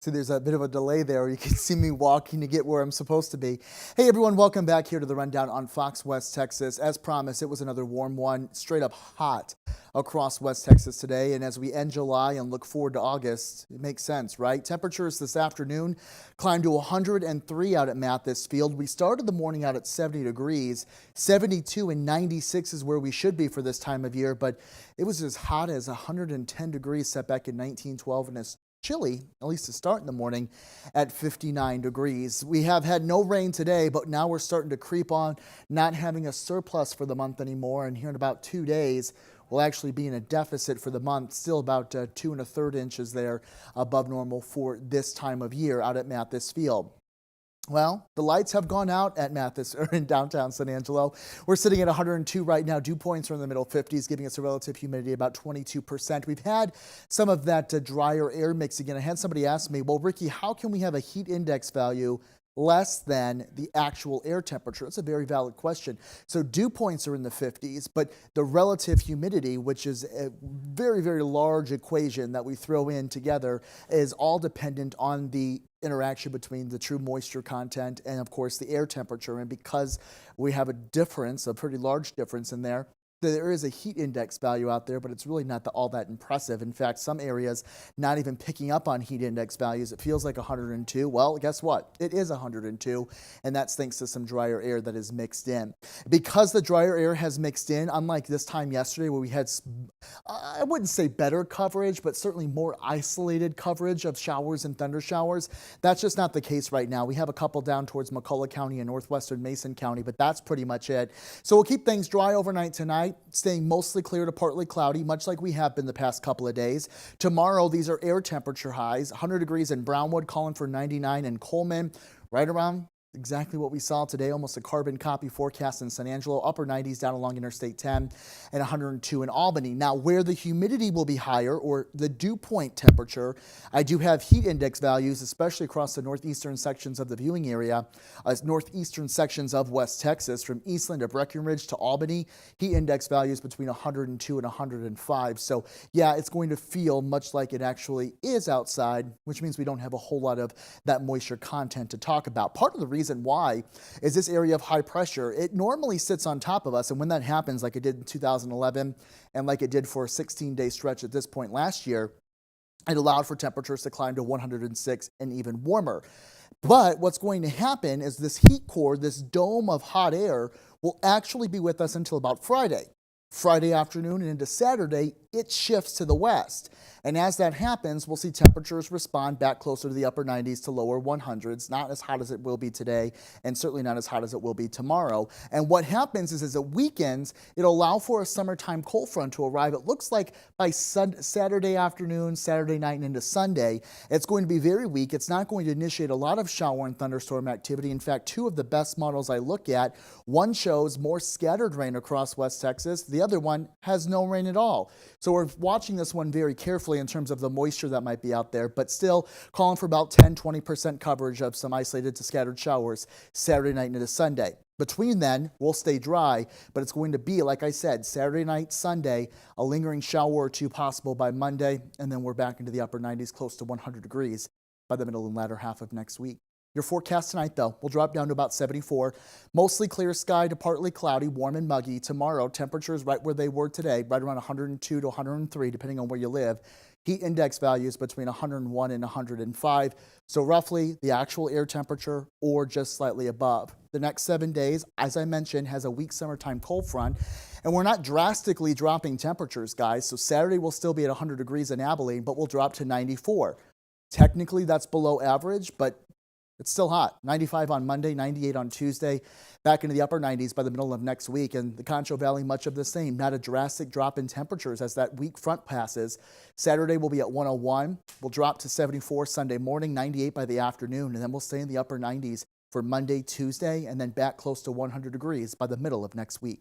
See, there's a bit of a delay there. You can see me walking to get where I'm supposed to be. Hey, everyone, welcome back here to the Rundown on Fox West Texas. As promised, it was another warm one, straight up hot across West Texas today. And as we end July and look forward to August, it makes sense, right? Temperatures this afternoon climbed to 103 out at Mathis Field. We started the morning out at 70 degrees. 72 and 96 is where we should be for this time of year, but it was as hot as 110 degrees set back in 1912, and it's chilly, at least to start in the morning, at 59 degrees. We have had no rain today, but now we're starting to creep on not having a surplus for the month anymore. And here in about 2 days, we'll actually be in a deficit for the month, still about 2 1/3 inches there above normal for this time of year out at Mathis Field. Well, the lights have gone out at Mathis or in downtown San Angelo. We're sitting at 102 right now. Dew points are in the middle 50s, giving us a relative humidity about 22%. We've had some of that drier air mix again. I had somebody ask me, well, Ricky, how can we have a heat index value less than the actual air temperature? That's a very valid question. So dew points are in the 50s, but the relative humidity, which is a very, very large equation that we throw in together, is all dependent on the interaction between the true moisture content and, of course, the air temperature. And because we have a difference, a pretty large difference in there, there is a heat index value out there, but it's really not all that impressive. In fact, some areas not even picking up on heat index values. It feels like 102. Well, guess what? It is 102, and that's thanks to some drier air that is mixed in. Because the drier air has mixed in, unlike this time yesterday where we had, I wouldn't say better coverage, but certainly more isolated coverage of showers and thunder showers, that's just not the case right now. We have a couple down towards McCulloch County and northwestern Mason County, but that's pretty much it. So we'll keep things dry overnight tonight, staying mostly clear to partly cloudy, much like we have been the past couple of days. Tomorrow, these are air temperature highs, 100 degrees in Brownwood, calling for 99 in Coleman, right around exactly what we saw today, almost a carbon copy forecast in San Angelo, upper 90s down along Interstate 10, and 102 in Albany. Now, where the humidity will be higher, or the dew point temperature, I do have heat index values, especially across the northeastern sections of the viewing area, northeastern sections of West Texas, from Eastland to Breckenridge to Albany, heat index values between 102 and 105. So, yeah, it's going to feel much like it actually is outside, which means we don't have a whole lot of that moisture content to talk about. Part of the reason why is this area of high pressure. It normally sits on top of us, and when that happens, like it did in 2011 and like it did for a 16-day stretch at this point last year, it allowed for temperatures to climb to 106 and even warmer. But what's going to happen is this heat core, this dome of hot air, will actually be with us until about Friday. Friday afternoon and into Saturday, it shifts to the west. And as that happens, we'll see temperatures respond back closer to the upper 90s to lower 100s, not as hot as it will be today, and certainly not as hot as it will be tomorrow. And what happens is, as it weakens, it'll allow for a summertime cold front to arrive. It looks like by Saturday afternoon, Saturday night, and into Sunday, it's going to be very weak. It's not going to initiate a lot of shower and thunderstorm activity. In fact, two of the best models I look at, one shows more scattered rain across West Texas. The other one has no rain at all. So we're watching this one very carefully in terms of the moisture that might be out there, but still calling for about 10-20% coverage of some isolated to scattered showers Saturday night into Sunday. Between then, we'll stay dry, but it's going to be, like I said, Saturday night, Sunday, a lingering shower or two possible by Monday, and then we're back into the upper 90s, close to 100 degrees by the middle and latter half of next week. Your forecast tonight, though, will drop down to about 74. Mostly clear sky to partly cloudy, warm and muggy. Tomorrow, temperatures right where they were today, right around 102 to 103, depending on where you live. Heat index values between 101 and 105. So roughly the actual air temperature or just slightly above. The next 7 days, as I mentioned, has a weak summertime cold front. And we're not drastically dropping temperatures, guys. So Saturday will still be at 100 degrees in Abilene, but we'll drop to 94. Technically, that's below average, but it's still hot. 95 on Monday, 98 on Tuesday, back into the upper 90s by the middle of next week. And the Concho Valley, much of the same. Not a drastic drop in temperatures as that weak front passes. Saturday will be at 101. We'll drop to 74 Sunday morning, 98 by the afternoon, and then we'll stay in the upper 90s for Monday, Tuesday, and then back close to 100 degrees by the middle of next week.